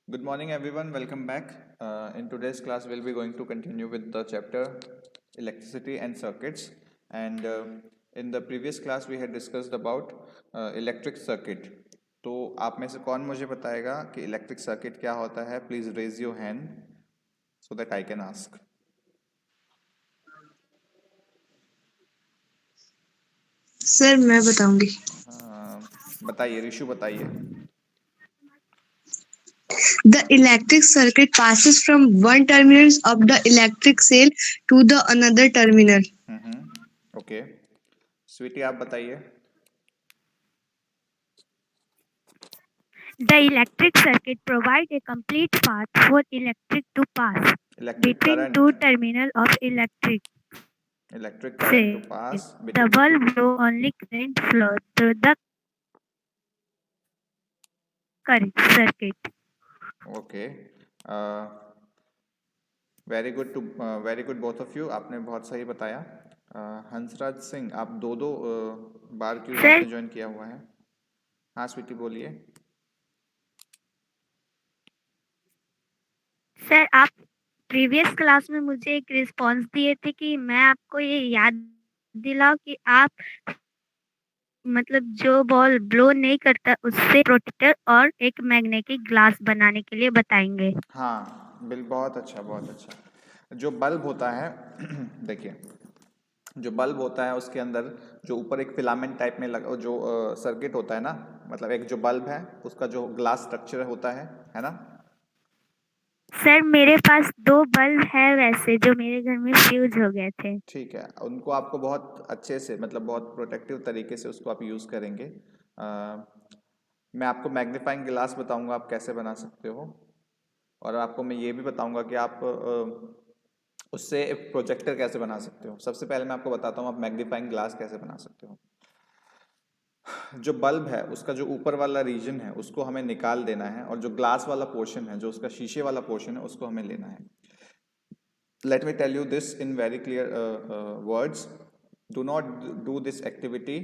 Good morning, everyone. Welcome back. In today's class, we'll be going to continue with the chapter electricity and circuits. And in the previous class, we had discussed about electric circuit. तो आप में से कौन मुझे बताएगा कि electric circuit क्या होता है? Please raise your hand so that I can ask. Sir मैं बताऊंगी। बताइए, ऋषु बताइए. The electric circuit passes from one terminal of the electric cell to the another terminal. Okay. Sweety, आप बताइए. The electric circuit provides a complete path for electric to pass electric between two current. terminals of electric electric current to cell. Pass The between. bulb will only current flow through the current circuit. Okay. Very good both of you. आपने बहुत सही बताया. हंसराज सिंह, आप दो बार क्यों Sir, आपने join किया हुआ है? हाँ स्वीटी, बोलिए. सर आप प्रीवियस क्लास में मुझे एक रिस्पॉन्स दिए थे कि मैं आपको ये याद दिलाऊं कि आप मतलब जो बॉल ब्लो नहीं करता उससे प्रोटेक्टर और एक मैग्नेटिक ग्लास बनाने के लिए बताएंगे. हाँ बहुत अच्छा, बहुत अच्छा. जो बल्ब होता है देखिए, जो बल्ब होता है उसके अंदर जो ऊपर एक फिलामेंट टाइप में लगा जो सर्किट होता है ना, मतलब एक जो बल्ब है उसका जो ग्लास स्ट्रक्चर होता है ना. सर मेरे पास 2 बल्ब है वैसे जो मेरे घर में फ्यूज हो गए थे. ठीक है, उनको आपको बहुत अच्छे से, मतलब बहुत प्रोटेक्टिव तरीके से उसको आप यूज़ करेंगे. मैं आपको मैग्नीफाइंग ग्लास बताऊंगा आप कैसे बना सकते हो, और आपको मैं ये भी बताऊंगा कि आप उससे एक प्रोजेक्टर कैसे बना सकते हो. सबसे पहले मैं आपको बताता हूँ आप मैग्नीफाइंग ग्लास कैसे बना सकते हो. जो बल्ब है उसका जो ऊपर वाला रीजन है उसको हमें निकाल देना है, और जो ग्लास वाला पोर्शन है, जो उसका शीशे वाला पोर्शन है, उसको हमें लेना है. Let me tell you this in very clear words. Do not do this activity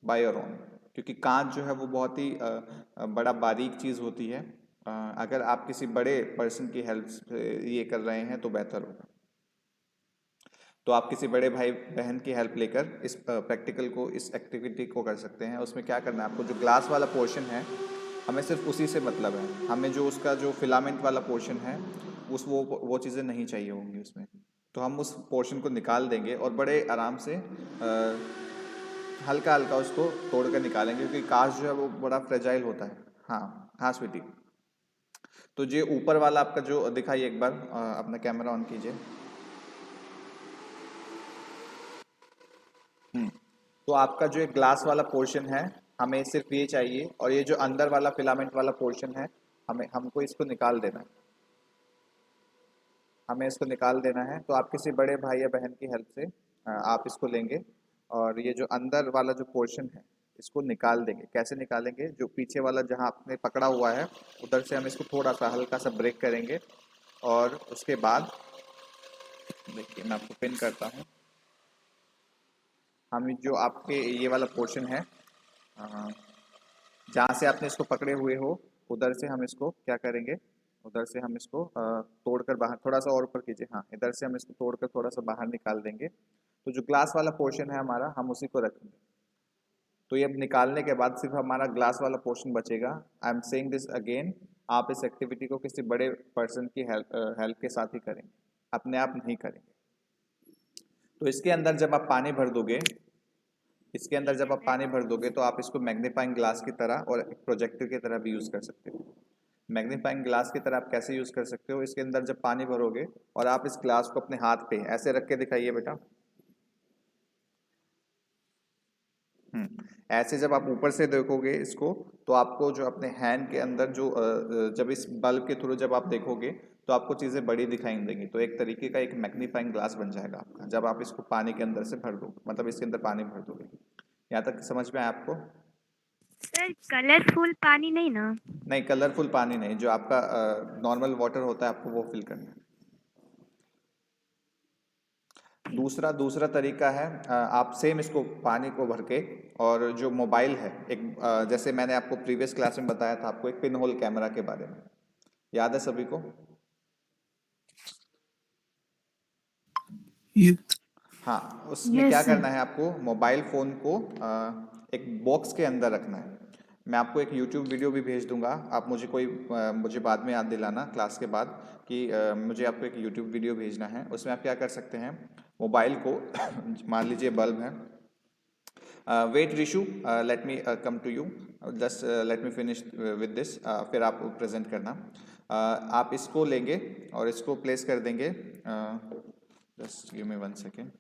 by your own. क्योंकि कांच जो है वो बहुत ही बड़ा बारीक चीज़ होती है. अगर आप किसी बड़े पर्सन की हेल्प से ये कर रहे हैं तो बेहतर होगा. तो आप किसी बड़े भाई बहन की हेल्प लेकर इस प्रैक्टिकल को, इस एक्टिविटी को कर सकते हैं. उसमें क्या करना है आपको, जो ग्लास वाला पोर्शन है हमें सिर्फ उसी से मतलब है. हमें जो उसका जो फिलामेंट वाला पोर्शन है उस वो चीज़ें नहीं चाहिए होंगी उसमें. तो हम उस पोर्शन को निकाल देंगे और बड़े आराम से हल्का हल्का उसको तोड़ कर निकालेंगे, क्योंकि कांच जो है वो बड़ा फ्रेजाइल होता है. हाँ हाँ स्वीटी. तो ये ऊपर वाला आपका जो दिखाइए एक बार, अपना कैमरा ऑन कीजिए. तो आपका जो एक ग्लास वाला पोर्शन है हमें सिर्फ ये चाहिए, और ये जो अंदर वाला फिलामेंट वाला पोर्शन है हमको इसको निकाल देना है. हमें इसको निकाल देना है. तो आप किसी बड़े भाई या बहन की हेल्प से आप इसको लेंगे, और ये जो अंदर वाला जो पोर्शन है इसको निकाल देंगे. कैसे निकालेंगे, जो पीछे वाला जहाँ आपने पकड़ा हुआ है उधर से हम इसको थोड़ा सा हल्का सा ब्रेक करेंगे, और उसके बाद देखिए मैं आपको पिन करता हूँ. हम जो आपके ये वाला पोर्शन है जहाँ से आपने इसको पकड़े हुए हो उधर से हम इसको क्या करेंगे, उधर से हम इसको तोड़कर बाहर, थोड़ा सा और ऊपर कीजिए. हाँ, इधर से हम इसको तोड़कर थोड़ा सा बाहर निकाल देंगे. तो जो ग्लास वाला पोर्शन है हमारा, हम उसी को रखेंगे. तो ये अब निकालने के बाद सिर्फ हमारा ग्लास वाला पोर्शन बचेगा. I am saying this again, आप इस एक्टिविटी को किसी बड़े पर्सन की हेल्प के साथ ही करेंगे, अपने आप नहीं करेंगे. तो इसके अंदर जब आप पानी भर दोगे, इसके अंदर जब आप पानी भर दोगे तो आप इसको मैग्नीफाइंग ग्लास की तरह और एक प्रोजेक्टर की तरह भी यूज़ कर सकते हो. मैग्नीफाइंग ग्लास की तरह आप कैसे यूज़ कर सकते हो, इसके अंदर जब पानी भरोगे और आप इस ग्लास को अपने हाथ पे ऐसे रख के दिखाइए बेटा. ऐसे जब आप ऊपर से देखोगे इसको, तो आपको जो अपने हैंड के अंदर जो जब इस बल्ब के थ्रू जब आप देखोगे तो आपको चीज़ें बड़ी दिखाई देंगी. तो एक तरीके का एक मैग्नीफाइंग ग्लास बन जाएगा आपका जब आप इसको पानी के अंदर से भर दोगे, मतलब इसके अंदर पानी भर दोगे. यहाँ तक समझ में आया आपको? सर कलरफुल पानी नहीं ना? नहीं, कलरफुल पानी नहीं, जो आपका नॉर्मल वाटर होता है आपको वो फिल करना है. दूसरा तरीका है, आप सेम इसको पानी को भर के, और जो मोबाइल है एक जैसे मैंने आपको प्रीवियस क्लास में बताया था आपको एक पिन होल कैमरा के बारे में. याद है सभी को? ये हाँ, उसमें यस क्या सर। करना है आपको, मोबाइल फ़ोन को एक बॉक्स के अंदर रखना है। मैं आपको एक यूट्यूब वीडियो भी भेज दूंगा, आप मुझे बाद में याद दिलाना क्लास के बाद कि मुझे आपको एक यूट्यूब वीडियो भेजना है। उसमें आप क्या कर सकते हैं, मोबाइल को मान लीजिए बल्ब है, wait Rishu, let me come to you, just let me finish with this, फिर आप प्रेजेंट करना। आप इसको लेंगे और इसको प्लेस कर देंगे, जस्ट गिव मी 1 सेकेंड।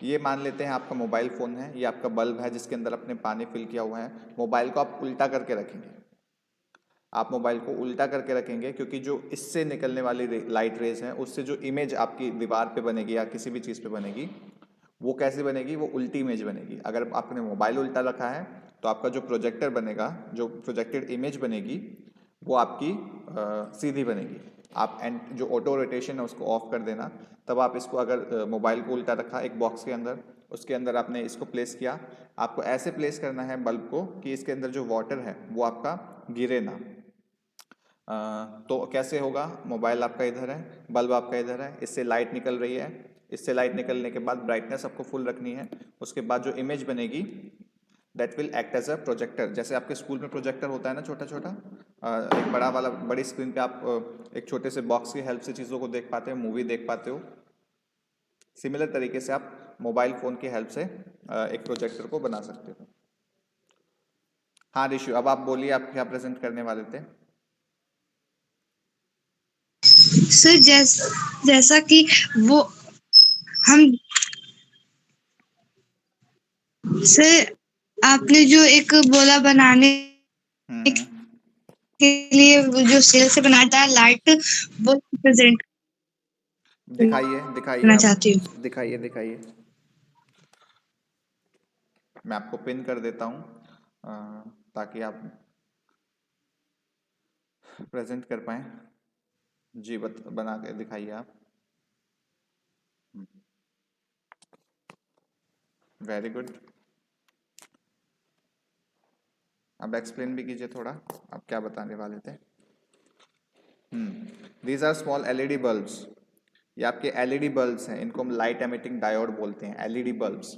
ये मान लेते हैं आपका मोबाइल फ़ोन है, ये आपका बल्ब है जिसके अंदर आपने पानी फिल किया हुआ है। मोबाइल को आप उल्टा करके रखेंगे, आप मोबाइल को उल्टा करके रखेंगे, क्योंकि जो इससे निकलने वाली लाइट रेज है उससे जो इमेज आपकी दीवार पे बनेगी या किसी भी चीज़ पे बनेगी, वो कैसी बनेगी, वो उल्टी इमेज बनेगी। अगर आपने मोबाइल उल्टा रखा है तो आपका जो प्रोजेक्टर बनेगा, जो प्रोजेक्टेड इमेज बनेगी, वो आपकी सीधी बनेगी। आप एंड जो ऑटो रोटेशन है उसको ऑफ कर देना। तब आप इसको, अगर मोबाइल को उल्टा रखा एक बॉक्स के अंदर, उसके अंदर आपने इसको प्लेस किया, आपको ऐसे प्लेस करना है बल्ब को कि इसके अंदर जो वाटर है वो आपका गिरे ना। तो कैसे होगा, मोबाइल आपका इधर है, बल्ब आपका इधर है, इससे लाइट निकल रही है, इससे लाइट निकलने के बाद ब्राइटनेस आपको फुल रखनी है। उसके बाद जो इमेज बनेगी that will act as a projector. जैसे आपके स्कूल में प्रोजेक्टर होता है ना, छोटा छोटा, एक बड़ा वाला, बड़ी स्क्रीन पे आप एक छोटे से बॉक्स की हेल्प से चीज़ों को देख पाते हो, मूवी देख पाते हो। सिमिलर तरीके से आप मोबाइल फ़ोन की हेल्प से एक प्रोजेक्टर को बना सकते हो। हाँ ऋषु, अब आप बोलिए, आप क्या प्रेजेंट करने वाले थे? सर जैसा कि वो हम सर आपने जो एक बोला बनाने हम्म, के लिए, वो जो सेल से बनाता है लाइट, वो प्रेजेंट दिखाइए दिखाइए, करना आप चाहती हूँ। दिखाइए दिखाइए। मैं आपको पिन कर देता हूँ ताकि आप प्रेजेंट कर पाएँ। जी, बना के दिखाइए आप। Very good. अब एक्सप्लेन भी कीजिए थोड़ा, आप क्या बताने वाले थे? These are small LED bulbs. ये आपके एलईडी बल्ब्स हैं, इनको हम लाइट एमिटिंग डायोड बोलते हैं, एलईडी बल्ब्स।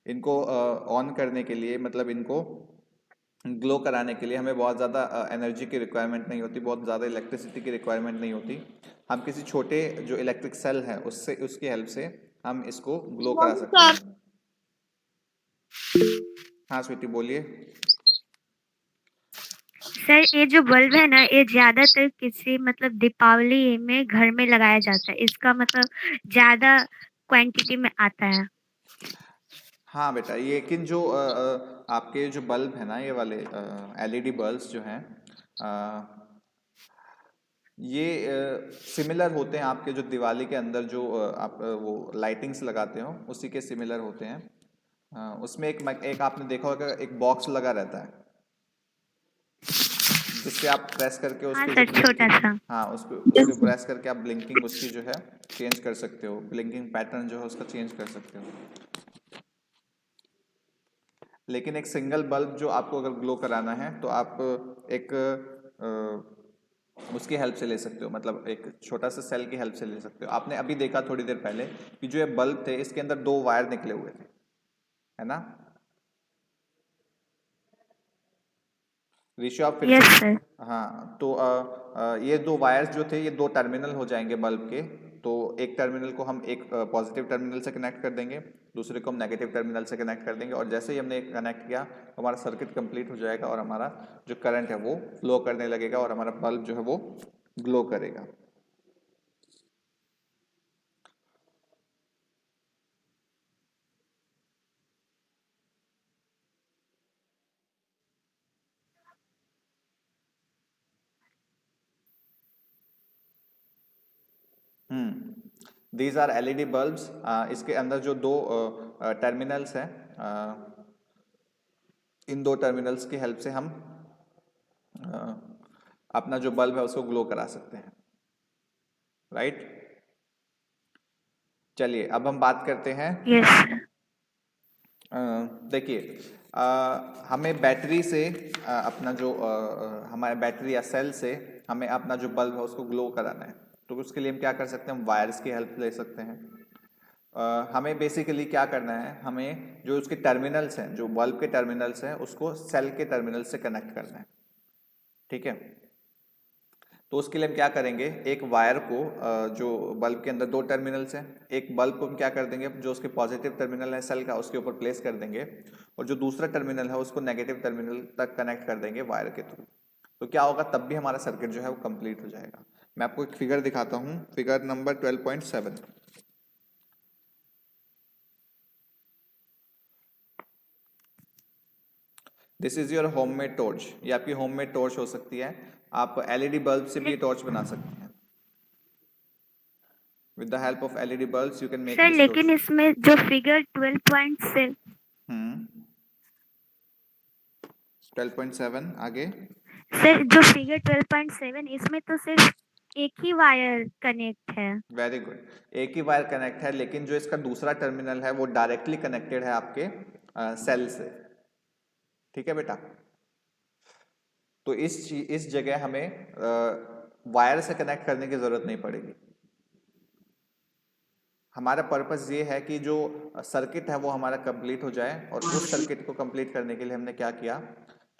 इनको ऑन करने के लिए, मतलब इनको ग्लो कराने के लिए हमें बहुत ज़्यादा एनर्जी की रिक्वायरमेंट नहीं होती, बहुत ज़्यादा इलेक्ट्रिसिटी की रिक्वायरमेंट नहीं होती। हम किसी छोटे जो इलेक्ट्रिक सेल है उससे, उसकी हेल्प से हम इसको ग्लो करा सकते हैं। हाँ स्वीटी बोलिए। सर ये जो बल्ब है ना, ये ज्यादातर किसी मतलब दीपावली में घर में लगाया जाता है, इसका मतलब ज्यादा क्वांटिटी में आता है। हाँ बेटा, ये लेकिन जो आपके जो बल्ब है ना, ये वाले एलईडी बल्ब्स जो हैं, ये सिमिलर होते हैं आपके जो दिवाली के अंदर जो आप वो लाइटिंग्स लगाते हो उसी के सिमिलर होते हैं। उसमें एक आपने देखा होगा, एक बॉक्स लगा रहता है जिससे आप प्रेस करके हाँ उसकी जो सर, छोटा ब्लिंकिंग, सा। हाँ उसको प्रेस करके आप ब्लिंकिंग उसकी जो है चेंज कर सकते हो, ब्लिंकिंग पैटर्न जो है उसका चेंज कर सकते हो। लेकिन एक सिंगल बल्ब जो आपको अगर ग्लो कराना है तो आप एक उसकी हेल्प से ले सकते हो, मतलब एक छोटा सा सेल की हेल्प से ले सकते हो। आपने अभी देखा थोड़ी देर पहले कि जो ये बल्ब थे इसके अंदर 2 वायर निकले हुए थे, है ना ऋषि? आप फिर से, यस सर। हाँ तो ये 2 वायर्स जो थे, ये 2 टर्मिनल हो जाएंगे बल्ब के। तो एक टर्मिनल को हम एक पॉजिटिव टर्मिनल से कनेक्ट कर देंगे, दूसरे को हम नेगेटिव टर्मिनल से कनेक्ट कर देंगे, और जैसे ही हमने कनेक्ट किया तो हमारा सर्किट कंप्लीट हो जाएगा और हमारा जो करंट है वो फ्लो करने लगेगा और हमारा बल्ब जो है वो ग्लो करेगा। These are LED bulbs. इसके अंदर जो 2 टर्मिनल्स हैं, इन 2 टर्मिनल्स की हेल्प से हम अपना जो बल्ब है उसको ग्लो करा सकते हैं, राइट? चलिए अब हम बात करते हैं यस सर। देखिए हमें बैटरी से अपना जो हमारे बैटरी या सेल से हमें अपना जो बल्ब है उसको ग्लो कराना है, तो उसके लिए हम क्या कर सकते हैं, हम वायर्स की हेल्प ले सकते हैं। हमें बेसिकली क्या करना है, हमें जो उसके टर्मिनल्स हैं, जो बल्ब के टर्मिनल्स हैं, उसको सेल के टर्मिनल से कनेक्ट करना है। ठीक है, तो उसके लिए हम क्या करेंगे, एक वायर को जो बल्ब के अंदर दो टर्मिनल्स हैं, एक बल्ब को हम क्या कर देंगे, जो उसके पॉजिटिव टर्मिनल है सेल का उसके ऊपर प्लेस कर देंगे, और जो दूसरा टर्मिनल है उसको नेगेटिव टर्मिनल तक कनेक्ट कर देंगे वायर के थ्रू। तो क्या होगा, तब भी हमारा सर्किट जो है वो कंप्लीट हो जाएगा। मैं आपको एक फिगर दिखाता हूँ, figure number 12.7। This is your homemade torch. ये आपकी होममेड टॉर्च हो सकती है, आप एलईडी बल्ब से भी टॉर्च बना सकते हैं। With the help of LED bulbs you can make sir this लेकिन टॉर्च। इसमें जो फिगर 12.7 12.7 आगे। सर जो फिगर 12.7 इसमें तो सिर्फ एक ही वायर कनेक्ट है। वेरी गुड, एक ही वायर कनेक्ट है, लेकिन जो इसका दूसरा टर्मिनल है वो डायरेक्टली कनेक्टेड है आपके सेल से। ठीक है बेटा, तो इस जगह हमें वायर से कनेक्ट करने की जरूरत नहीं पड़ेगी। हमारा पर्पस ये है कि जो सर्किट है वो हमारा कंप्लीट हो जाए, और उस सर्किट को कंप्लीट करने के लिए हमने क्या किया,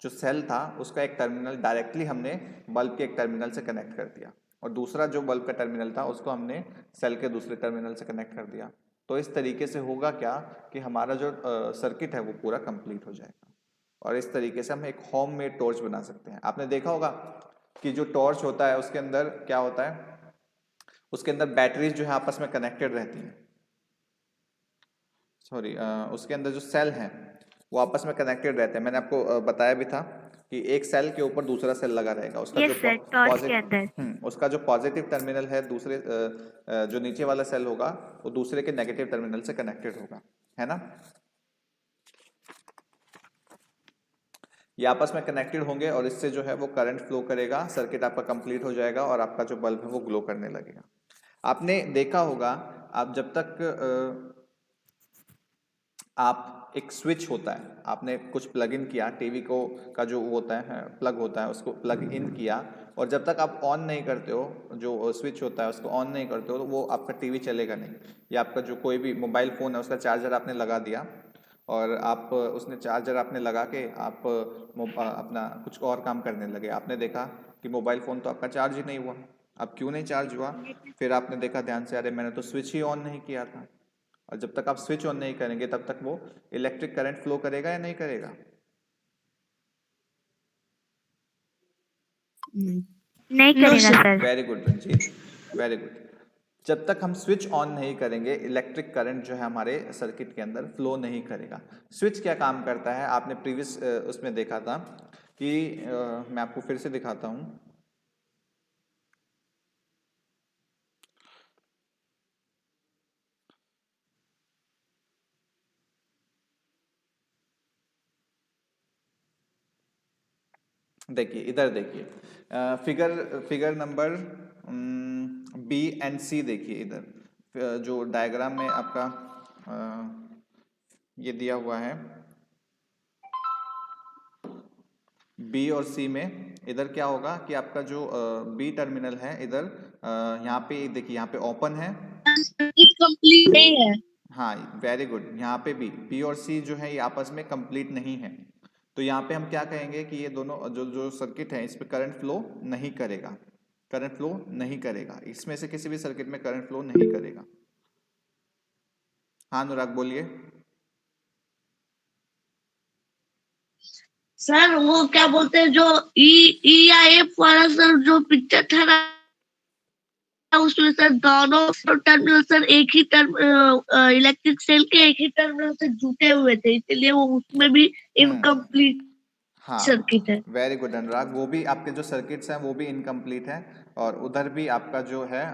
जो सेल था उसका एक टर्मिनल डायरेक्टली हमने बल्ब के एक टर्मिनल से कनेक्ट कर दिया, और दूसरा जो बल्ब का टर्मिनल था उसको हमने सेल के दूसरे टर्मिनल से कनेक्ट कर दिया। तो इस तरीके से होगा क्या कि हमारा जो सर्किट है वो पूरा कंप्लीट हो जाएगा, और इस तरीके से हम एक होम मेड टॉर्च बना सकते हैं। आपने देखा होगा कि जो टॉर्च होता है उसके अंदर क्या होता है, उसके अंदर बैटरीज जो है आपस में कनेक्टेड रहती हैं, सॉरी उसके अंदर जो सेल हैं वो आपस में कनेक्टेड रहते हैं। मैंने आपको बताया भी था कि एक सेल के ऊपर दूसरा सेल लगा रहेगा, उसका यस जो सर, टॉर्च के अंदर। उसका जो पॉजिटिव टर्मिनल है दूसरे जो नीचे वाला सेल होगा वो दूसरे के नेगेटिव टर्मिनल से कनेक्टेड होगा, है ना। ये आपस में कनेक्टेड होंगे और इससे जो है वो करंट फ्लो करेगा, सर्किट आपका कंप्लीट हो जाएगा और आपका जो बल्ब है वो ग्लो करने लगेगा। आपने देखा होगा, आप जब तक आप एक स्विच होता है, आपने कुछ प्लग इन किया, टीवी को का जो होता है प्लग होता है उसको प्लग इन किया, और जब तक आप ऑन नहीं करते हो, जो स्विच होता है उसको ऑन नहीं करते हो, तो वो आपका टीवी चलेगा नहीं। या आपका जो कोई भी मोबाइल फ़ोन है उसका चार्जर आपने लगा दिया, और आप उसने चार्जर आपने लगा के आप अपना कुछ और काम करने लगे, आपने देखा कि मोबाइल फ़ोन तो आपका चार्ज ही नहीं हुआ। अब क्यों नहीं चार्ज हुआ, फिर आपने देखा ध्यान से, अरे मैंने तो स्विच ही ऑन नहीं किया था। और जब तक आप स्विच ऑन नहीं करेंगे तब तक वो इलेक्ट्रिक करंट फ्लो करेगा या नहीं करेगा। नहीं No, करेगा sir. Sir. Very good Ranjit, very good. जब तक हम स्विच ऑन नहीं करेंगे इलेक्ट्रिक करंट जो है हमारे सर्किट के अंदर फ्लो नहीं करेगा। स्विच क्या काम करता है, आपने प्रीवियस उसमें देखा था कि मैं आपको फिर से दिखाता हूं। देखिए इधर देखिए, फिगर नंबर बी एंड सी देखिए इधर, जो डायग्राम में आपका ये दिया हुआ है बी और सी में, इधर क्या होगा कि आपका जो बी टर्मिनल है इधर, यहाँ पे देखिए, यहाँ पे ओपन है। सर्किट कंप्लीट नहीं है। हाँ वेरी गुड, यहाँ पे बी और सी जो है ये आपस में कंप्लीट नहीं है, तो यहाँ पे हम क्या कहेंगे कि ये दोनों जो जो सर्किट है इस पे करंट फ्लो नहीं करेगा, करंट फ्लो नहीं करेगा, इसमें से किसी भी सर्किट में करंट फ्लो नहीं करेगा। हाँ अनुराग बोलिए। सर वो क्या बोलते हैं, जो ई या एफ वाला सर जो पिक्चर था ना, उसमें सर दोनों टर्मिनल सर एक ही इलेक्ट्रिक सेल के एक ही टर्मिनल से जुटे हुए थे, इसलिए वो उसमें भी इनकम्प्लीट हाँ सर्किट है। वेरी गुड अनुराग, वो भी आपके जो सर्किट्स हैं वो भी इनकम्प्लीट हैं, और उधर भी आपका जो है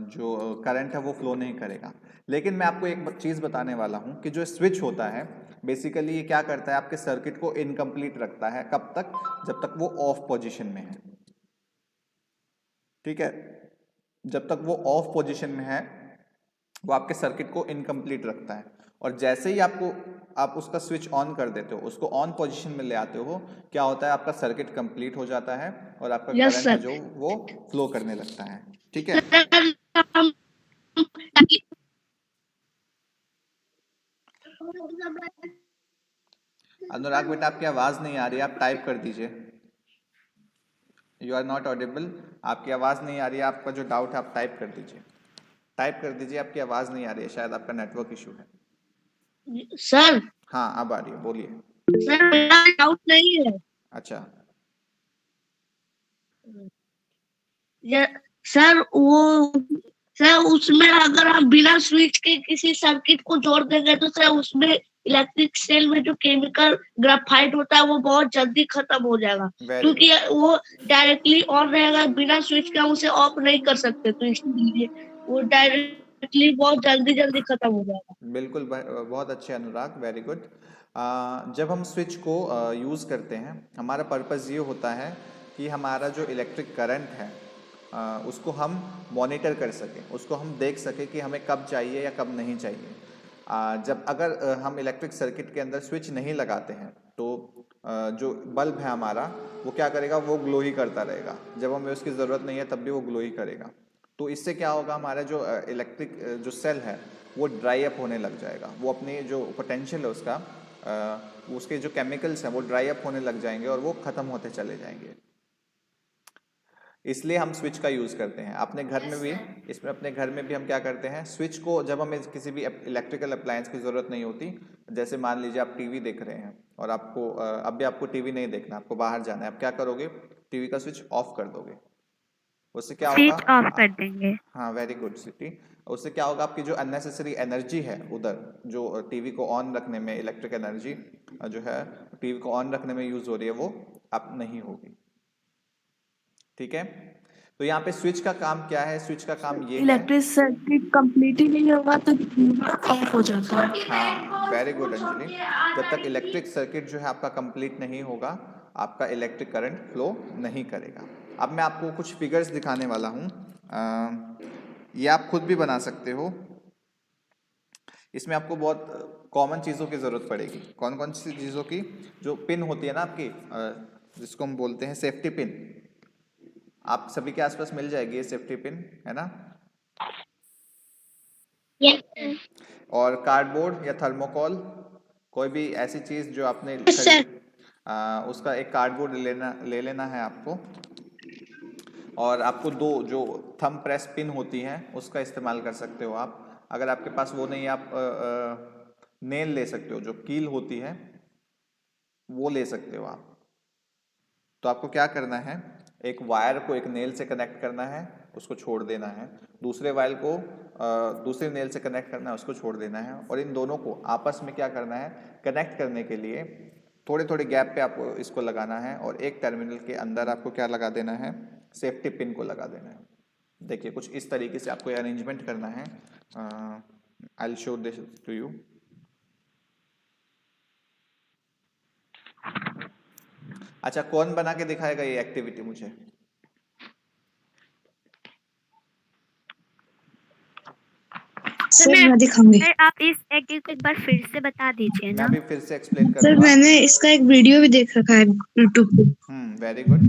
जो करंट है वो फ्लो नहीं करेगा। लेकिन मैं आपको एक चीज़ बताने वाला हूँ कि जो स्विच होता है बेसिकली ये क्या करता है, आपके सर्किट को इनकम्प्लीट रखता है, कब तक, जब तक वो ऑफ पोजीशन में है। ठीक है, जब तक वो ऑफ पोजीशन में है वो आपके सर्किट को इनकम्प्लीट रखता है, और जैसे ही आप उसका स्विच ऑन कर देते हो, उसको ऑन पोजीशन में ले आते हो, क्या होता है, आपका सर्किट कंप्लीट हो जाता है और आपका यस करंट है सर। जो वो फ्लो करने लगता है। ठीक है। सर हम अनुराग बेटा आपकी आवाज नहीं आ रही, आप टाइप कर दीजिए। You are not audible. आपकी आवाज नहीं आ रही है, आपका जो डाउट है आप टाइप कर दीजिए। टाइप कर दीजिए, आपकी आवाज नहीं आ रही है, शायद आपका नेटवर्क इशू है। सर हाँ अब आ रही है, बोलिए। सर मेरा डाउट नहीं है। अच्छा। सर वो सर उसमें अगर हम बिना स्विच के किसी सर्किट को जोड़ देंगे तो सर उसमें इलेक्ट्रिक सेल में जो केमिकल ग्रेफाइट होता है वो बहुत जल्दी खत्म हो जाएगा, वेरी क्योंकि गुड। वो डायरेक्टली ऑन रहेगा, बिना स्विच के हम उसे ऑफ नहीं कर सकते, तो इसलिए वो डायरेक्टली बहुत जल्दी जल्दी खत्म हो जाएगा। बिल्कुल बहुत अच्छे अनुराग, वेरी गुड। जब हम स्विच को यूज़ करते हैं, हमारा पर्पज़ ये होता है कि हमारा जो इलेक्ट्रिक करंट है उसको हम मॉनिटर कर सकें, उसको हम देख सकें कि हमें कब चाहिए या कब नहीं चाहिए। जब अगर हम इलेक्ट्रिक सर्किट के अंदर स्विच नहीं लगाते हैं तो जो बल्ब है हमारा वो क्या करेगा, वो ग्लो ही करता रहेगा। जब हमें उसकी ज़रूरत नहीं है तब भी वो ग्लो ही करेगा। तो इससे क्या होगा, हमारा जो इलेक्ट्रिक जो सेल है वो ड्राई अप होने लग जाएगा। वो अपनी जो पोटेंशियल है उसका उसके जो केमिकल्स हैं वो ड्राई अप होने लग जाएंगे और वो ख़त्म होते चले जाएंगे। इसलिए हम स्विच का यूज़ करते हैं अपने घर में भी। इसमें अपने घर में भी हम क्या करते हैं, स्विच को जब हमें किसी भी इलेक्ट्रिकल अप्लायंस की ज़रूरत नहीं होती, जैसे मान लीजिए आप टीवी देख रहे हैं और आपको अब भी आपको टीवी नहीं देखना, आपको बाहर जाना है, आप क्या करोगे, टीवी का स्विच ऑफ कर दोगे। उससे क्या होगा, स्विच ऑफ कर देंगे। हाँ वेरी गुड सिटी। उससे क्या होगा, आपकी जो अननेसेसरी एनर्जी है उधर, जो टीवी को ऑन रखने में इलेक्ट्रिक एनर्जी जो है टीवी को ऑन रखने में यूज़ हो रही है वो अब नहीं होगी। ठीक है। तो यहाँ पे स्विच का काम क्या है, स्विच का काम ये है। इलेक्ट्रिक सर्किट कंप्लीट ही नहीं होगा तो ऑफ हो जाता है। हाँ वेरी गुड अंजलि। जब तक इलेक्ट्रिक सर्किट जो है आपका कंप्लीट नहीं होगा, आपका इलेक्ट्रिक करंट फ्लो नहीं करेगा। अब मैं आपको कुछ फिगर्स दिखाने वाला हूँ, ये आप खुद भी बना सकते हो। इसमें आपको बहुत कॉमन चीज़ों की ज़रूरत पड़ेगी। कौन कौन सी चीज़ों की, जो पिन होती है ना आपकी, जिसको हम बोलते हैं सेफ्टी पिन, आप सभी के आसपास मिल जाएगी ये सेफ्टी पिन, है ना। और कार्डबोर्ड या थर्मोकॉल, कोई भी ऐसी चीज़ जो आपने सर उसका एक कार्डबोर्ड ले लेना है आपको। और आपको दो जो थंब प्रेस पिन होती हैं उसका इस्तेमाल कर सकते हो आप। अगर आपके पास वो नहीं, आप नेल ले सकते हो, जो कील होती है वो ले सकते हो आप। तो आपको क्या करना है, एक वायर को एक नेल से कनेक्ट करना है, उसको छोड़ देना है। दूसरे वायर को दूसरे नेल से कनेक्ट करना है, उसको छोड़ देना है। और इन दोनों को आपस में क्या करना है, कनेक्ट करने के लिए थोड़े थोड़े गैप पे आपको इसको लगाना है। और एक टर्मिनल के अंदर आपको क्या लगा देना है, सेफ्टी पिन को लगा देना है। देखिए कुछ इस तरीके से आपको अरेंजमेंट करना है। I will show this to you. अच्छा, कौन बना के दिखाएगा ये एक्टिविटी मुझे? सर मैं दिखाऊंगी। सर आप इस एक्टिविटी को एक बार फिर से बता दीजिए मैं ना। भी फिर से एक्सप्लेन सर करूंगा। मैंने इसका एक वीडियो भी देख रखा है यूट्यूब पे। Very good.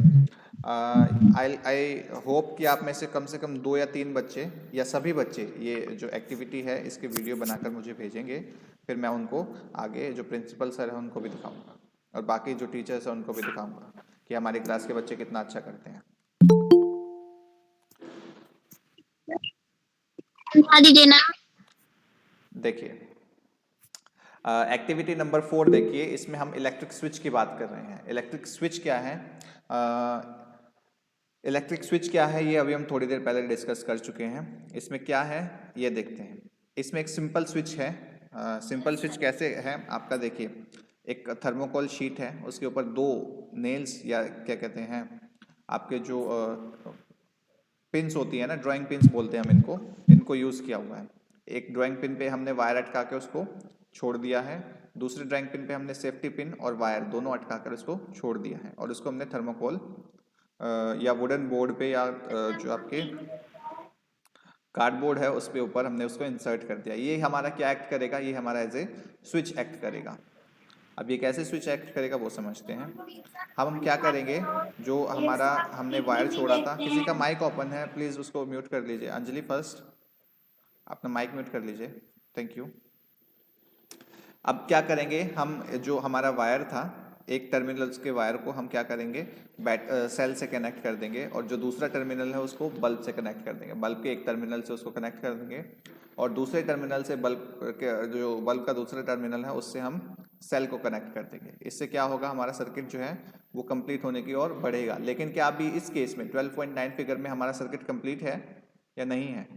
आई होप कि आप में से कम 2 या 3 बच्चे या सभी बच्चे ये जो एक्टिविटी है इसके वीडियो बनाकर मुझे भेजेंगे। फिर मैं उनको आगे जो प्रिंसिपल सर हैं उनको भी दिखाऊंगा और बाकी जो टीचर्स हैं उनको भी दिखाऊंगा कि हमारी क्लास के बच्चे कितना अच्छा करते हैं। देना। देखिए एक्टिविटी नंबर 4 देखिए, इसमें हम इलेक्ट्रिक स्विच की बात कर रहे हैं। इलेक्ट्रिक स्विच क्या है, इलेक्ट्रिक स्विच क्या है ये अभी हम थोड़ी देर पहले डिस्कस कर चुके हैं। इसमें क्या है ये देखते हैं। इसमें एक सिंपल स्विच है। सिंपल स्विच कैसे है आपका, देखिए एक थर्मोकोल शीट है, उसके ऊपर 2 नेल्स या क्या कहते हैं आपके जो पिंस होती है ना, ड्राइंग पिंस बोलते हैं हम इनको यूज़ किया हुआ है। एक ड्राइंग पिन पे हमने वायर अटका के उसको छोड़ दिया है, दूसरे ड्राइंग पिन पे हमने सेफ्टी पिन और वायर दोनों अटका कर उसको छोड़ दिया है। और उसको हमने थर्मोकोल या वुडन बोर्ड पे या जो आपके कार्डबोर्ड है उसके ऊपर हमने उसको इंसर्ट कर दिया। ये हमारा क्या एक्ट करेगा, ये हमारा एज ए स्विच एक्ट करेगा। अब ये कैसे स्विच एक्ट करेगा वो समझते हैं। हम क्या करेंगे, जो हमारा हमने वायर छोड़ा था, किसी का माइक ओपन है प्लीज़ उसको म्यूट कर लीजिए। अंजलि फर्स्ट अपना माइक म्यूट कर लीजिए, थैंक यू। अब क्या करेंगे हम, जो हमारा वायर था, एक टर्मिनल के वायर को हम क्या करेंगे, सेल से कनेक्ट कर देंगे, और जो दूसरा टर्मिनल है उसको बल्ब से कनेक्ट कर देंगे। बल्ब के एक टर्मिनल से उसको कनेक्ट कर देंगे, और दूसरे टर्मिनल से बल्ब के, जो बल्ब का दूसरा टर्मिनल है उससे हम सेल को कनेक्ट कर देंगे। इससे क्या होगा, हमारा सर्किट जो है वो कंप्लीट होने की ओर बढ़ेगा। लेकिन क्या अभी इस केस में 12.9 फिगर में हमारा सर्किट कंप्लीट है या नहीं है?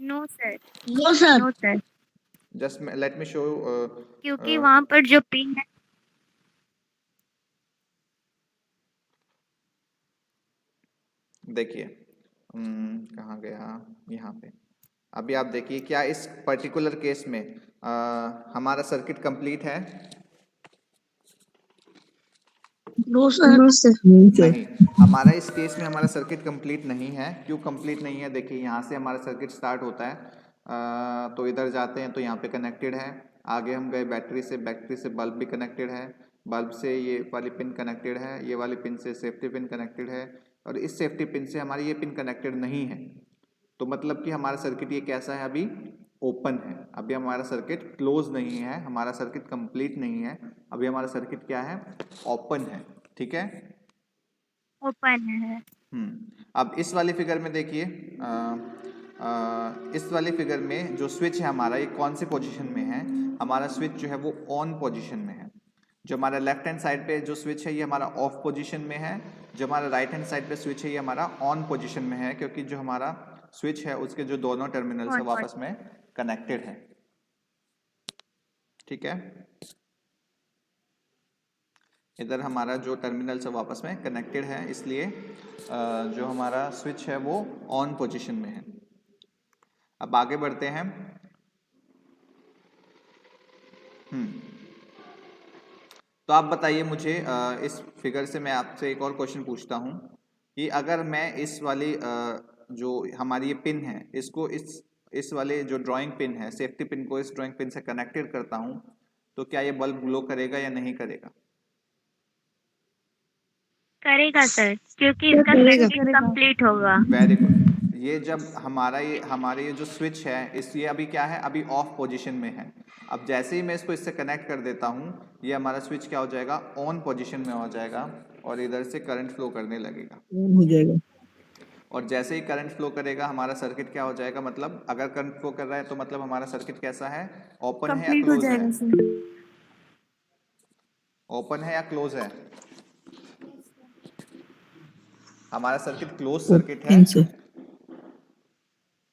No sir, no sir. No sir, just let me show. क्योंकि वहां पर जो पिन है देखिए कहाँ गया, यहाँ पे। अभी आप देखिए, क्या इस पर्टिकुलर केस में हमारा सर्किट कंप्लीट है? No sir. नहीं, हमारा इस केस में हमारा सर्किट कंप्लीट नहीं है। क्यों कंप्लीट नहीं है? देखिए यहाँ से हमारा सर्किट स्टार्ट होता है, तो इधर जाते हैं तो यहाँ पे कनेक्टेड है। आगे हम गए बैटरी से बल्ब भी कनेक्टेड है, बल्ब से ये वाली पिन कनेक्टेड है, ये वाली पिन से सेफ्टी पिन कनेक्टेड है, और इस सेफ्टी पिन से हमारी ये पिन कनेक्टेड नहीं है। तो मतलब कि हमारा सर्किट ये कैसा है, अभी ओपन है। अभी हमारा सर्किट क्लोज नहीं है, हमारा सर्किट कंप्लीट नहीं है, अभी हमारा सर्किट क्या है, ओपन है। ठीक है, ओपन है। अब इस वाली फिगर में देखिए, इस वाली फिगर में जो स्विच है हमारा, ये कौन सी पोजीशन में है? हमारा स्विच जो है वो ऑन पोजीशन में है। जो हमारा लेफ्ट हैंड साइड पे जो स्विच है ये हमारा ऑफ पोजीशन में है, जो हमारा राइट हैंड साइड पे स्विच है ये हमारा ऑन पोजीशन में है, क्योंकि जो हमारा स्विच है उसके जो दोनों टर्मिनल्स है वो आपस में कनेक्टेड है। ठीक है, इधर हमारा जो टर्मिनल से वापस में कनेक्टेड है, इसलिए जो हमारा स्विच है वो ऑन पोजीशन में है। अब आगे बढ़ते हैं। तो आप बताइए मुझे, इस फिगर से मैं आपसे एक और क्वेश्चन पूछता हूँ कि अगर मैं इस वाली जो हमारी ये पिन है, इसको इस वाले जो ड्राइंग पिन है, सेफ्टी पिन को इस ड्राइंग पिन से कनेक्टेड करता हूँ, तो क्या ये बल्ब ग्लो करेगा या नहीं करेगा? करेगा सर, क्योंकि इसका सर्किट कंप्लीट होगा। Very good. ये जब हमारे ये जो स्विच है, ये अभी क्या है, अभी ऑफ पोजीशन में है। अब जैसे ही मैं इसको इससे कनेक्ट कर देता हूँ, ये हमारा स्विच क्या हो जाएगा, ऑन पोजीशन में हो जाएगा, और इधर से करंट फ्लो करने लगेगा। हो जाएगा। और जैसे ही करंट फ्लो करेगा हमारा सर्किट क्या हो जाएगा, मतलब अगर करंट फ्लो कर रहा है तो मतलब हमारा सर्किट कैसा है, ओपन है या कंप्लीट हो क्लोज है? जाएगा सर। ओपन है या क्लोज है? हमारा सर्किट क्लोज सर्किट है,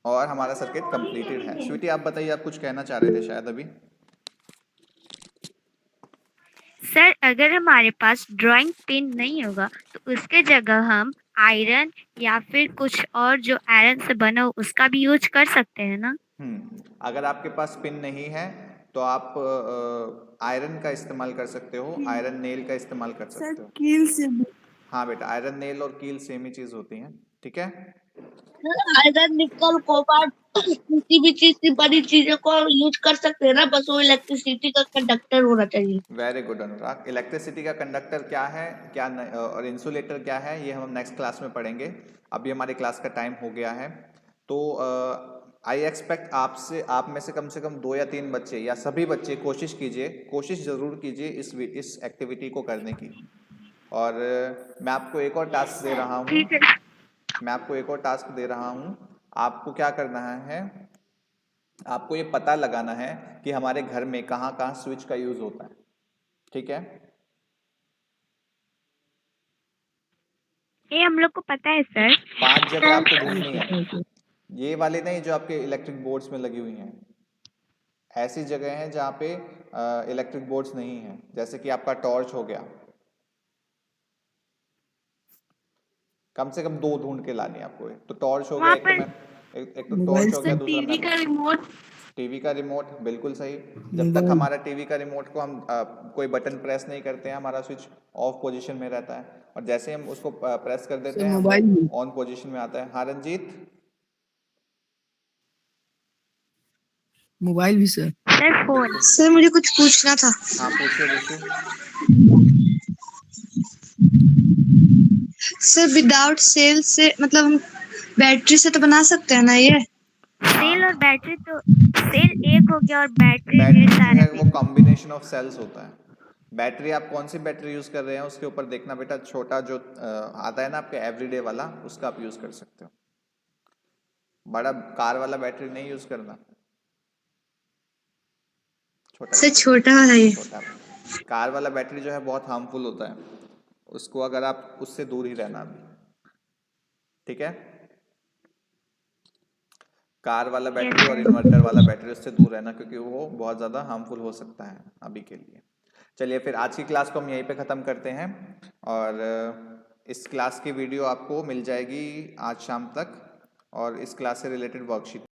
और हमारा सर्किट कंप्लीटेड है। स्वीटी आप बताइए, आप कुछ कहना चाह रहे थे शायद अभी। सर, अगर हमारे पास ड्राइंग पिन नहीं होगा तो उसके जगह हम आयरन या फिर कुछ और जो आयरन से बना हो उसका भी यूज कर सकते हैं ना? अगर आपके पास पिन नहीं है तो आप आयरन का इस्तेमाल कर सकते हो, आयरन नेल का इस्तेमाल कर सर सकते हो। कील से हाँ बेटा, आयरन नेल और कील सेम ही चीज होती हैं। ठीक है, आयरन, निकल, कोबाल्ट किसी भी चीज की बड़ी चीजों को यूज कर सकते हैं ना, बस वो इलेक्ट्रिसिटी का कंडक्टर होना चाहिए। वेरी गुड अनुराग। इलेक्ट्रिसिटी का कंडक्टर क्या है, क्या और इंसुलेटर क्या है, ये हम नेक्स्ट क्लास में पढ़ेंगे। अभी हमारी क्लास का टाइम हो गया है, तो आई एक्सपेक्ट आप में से कम 2 या 3 बच्चे या सभी बच्चे कोशिश ज़रूर कीजिए इस एक्टिविटी को करने की। और मैं आपको एक और टास्क दे रहा हूँ, ठीक है। आपको क्या करना है, आपको ये पता लगाना है कि हमारे घर में कहाँ कहाँ स्विच का यूज होता है। ठीक है, ये हम लोग को पता है सर। 5 जगह आपको ढूंढनी है, ये वाले नहीं जो आपके इलेक्ट्रिक बोर्ड्स में लगी हुई हैं। ऐसी जगह हैं जहाँ पे इलेक्ट्रिक बोर्ड्स नहीं हैं, जैसे कि आपका टॉर्च हो गया, कम से कम 2 ढूंढ के लानी है आपको। तो टॉर्च हो गया, एक तो टॉर्च हो गया, दूसरा टीवी का रिमोट। टीवी का रिमोट, बिल्कुल सही। जब तक हमारा टीवी का रिमोट को हम कोई बटन प्रेस नहीं करते हैं, हमारा स्विच ऑफ पोजीशन में रहता है, और जैसे हम उसको प्रेस कर देते हैं मोबाइल ऑन पोजीशन में आता है। हाँ रंजीत, मोबाइल भी सर। Sir phone. बिल्कुल। सर मुझे कुछ पूछना था। हाँ पूछिए पूछिए। सर विदाउट सेल से मतलब हम बैटरी से तो बना सकते हैं ना ये? सेल हाँ और बैटरी तो सेल एक हो गया और बैटरी ढेर बैटरी जो सारे है वो थे। कॉम्बिनेशन ऑफ सेल्स होता है। बैटरी आप कौन सी बैटरी यूज कर रहे हैं उसके ऊपर देखना बेटा, छोटा जो आता है ना आपके एवरीडे वाला उसका आप यूज कर सकते हो, बड़ा कार वाला बैटरी नहीं यूज करना, छोटा सर छोटा वाला ये। छोटा कार वाला बैटरी जो है बहुत हार्मफुल होता है, उसको अगर आप उससे दूर ही रहना अभी, ठीक है। कार वाला बैटरी और इन्वर्टर वाला बैटरी उससे दूर रहना क्योंकि वो बहुत ज़्यादा हार्मफुल हो सकता है अभी के लिए। चलिए फिर आज की क्लास को हम यहीं पे ख़त्म करते हैं और इस क्लास की वीडियो आपको मिल जाएगी आज शाम तक और इस क्लास से रिलेटेड वर्कशीट